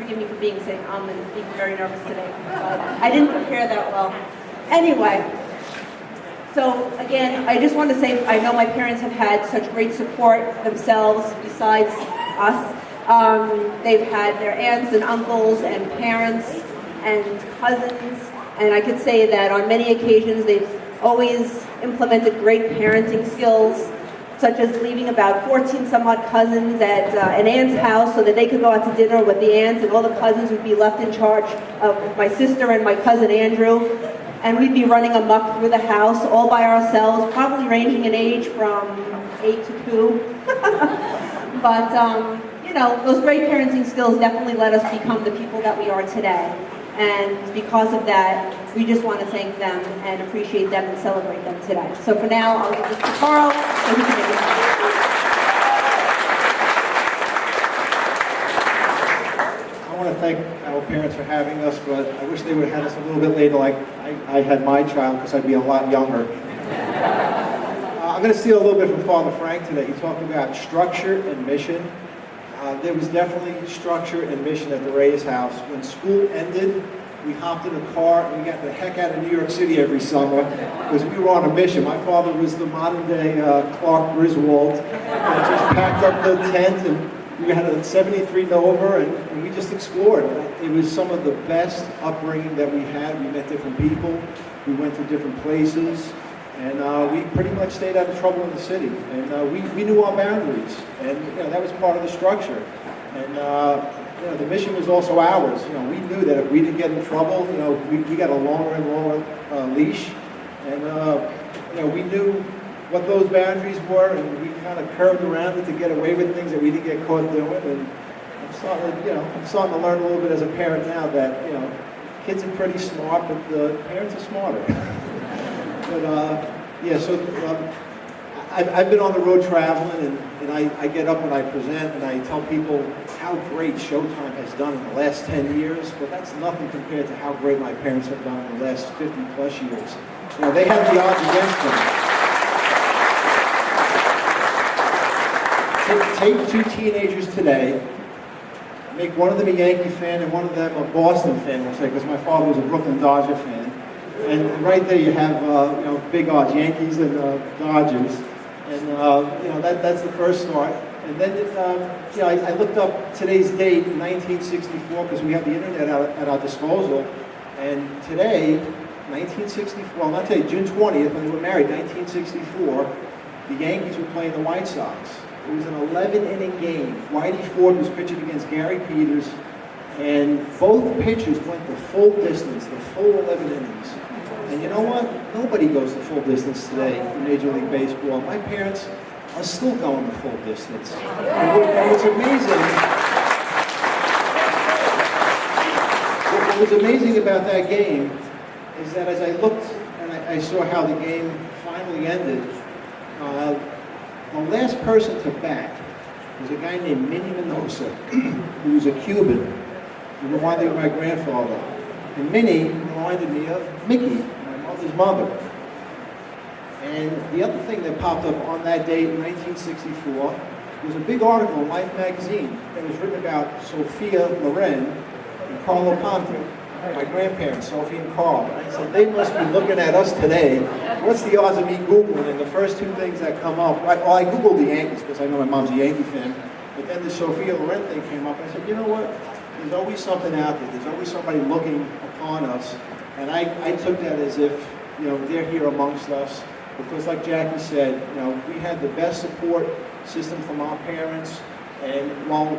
forgive me for being sick. I'm being very nervous today. But I didn't prepare that well. Anyway, so again, I just want to say I know my parents have had such great support themselves besides us. They've had their aunts and uncles and parents and cousins, and I could say that on many occasions they've always implemented great parenting skills, such as leaving about 14 some odd cousins at an aunt's house so that they could go out to dinner with the aunts, and all the cousins would be left in charge of my sister and my cousin Andrew, and we'd be running amok through the house all by ourselves, probably ranging in age from 8 to 2. But you know, those great parenting skills definitely let us become the people that we are today. And because of that, we just want to thank them and appreciate them and celebrate them today. So for now, I'll give this to Carl so he can make it. I want to thank our parents for having us, but I wish they would have had us a little bit later like I had my child, because I'd be a lot younger. I'm going to steal a little bit from Father Frank today. He talked about structure and mission. There was definitely structure and mission at the Reyes house. When school ended, we hopped in a car and we got the heck out of New York City every summer because we were on a mission. My father was the modern day Clark Griswold, and just packed up the tent, and we had a 73 Nova, and we just explored. It was some of the best upbringing that we had. We met different people, we went to different places, and we pretty much stayed out of trouble in the city. And we knew our boundaries, and that was part of the structure. And the mission was also ours. We knew that if we didn't get in trouble, we got a longer and longer leash, and we knew what those boundaries were, and we kind of curved around it to get away with things that we didn't get caught doing. And I'm starting to learn a little bit as a parent now that kids are pretty smart, but the parents are smarter. But I've been on the road traveling, and I get up and I present and I tell people how great Showtime has done in the last 10 years, but that's nothing compared to how great my parents have done in the last 50 plus years. They have the odds against them. Take two teenagers today, make one of them a Yankee fan and one of them a Boston fan, we'll say, because my father was a Brooklyn Dodger fan. And right there you have big odds, Yankees and Dodgers, and that's the first start. And then I looked up today's date, 1964, because we have the internet at our disposal. And today, 1964, well, not today, June 20th, when they were married, 1964, the Yankees were playing the White Sox. It was an 11-inning game. Whitey Ford was pitching against Gary Peters, and both pitchers went the full distance, the full 11 innings. And you know what? Nobody goes the full distance today in Major League Baseball. My parents are still going the full distance. And what's amazing, what was amazing about that game is that as I looked and I saw how the game finally ended, the last person to bat was a guy named Minnie Minosa, who was a Cuban. He reminded me of my grandfather. And Minnie reminded me of Mickey, my mother's mother. And the other thing that popped up on that date in 1964 was a big article in Life magazine that was written about Sophia Loren and Carlo Ponte, my grandparents, Sophie and Carl. And I said, they must be looking at us today. What's the odds of me Googling? And the first two things that come up, I Googled the Yankees because I know my mom's a Yankee fan. But then the Sophia Loren thing came up. I said, you know what? There's always something out there. There's always somebody looking upon us. And I took that as if, they're here amongst us. Because like Jackie said, we had the best support system from our parents. And while,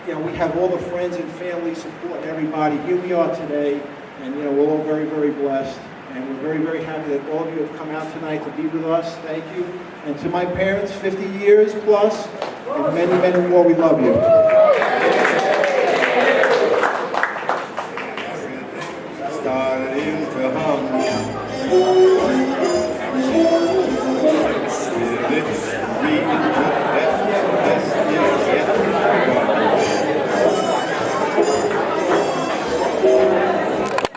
we have all the friends and family support and everybody, here we are today. And, we're all very, very blessed. And we're very, very happy that all of you have come out tonight to be with us. Thank you. And to my parents, 50 years plus, and many, many more, we love you.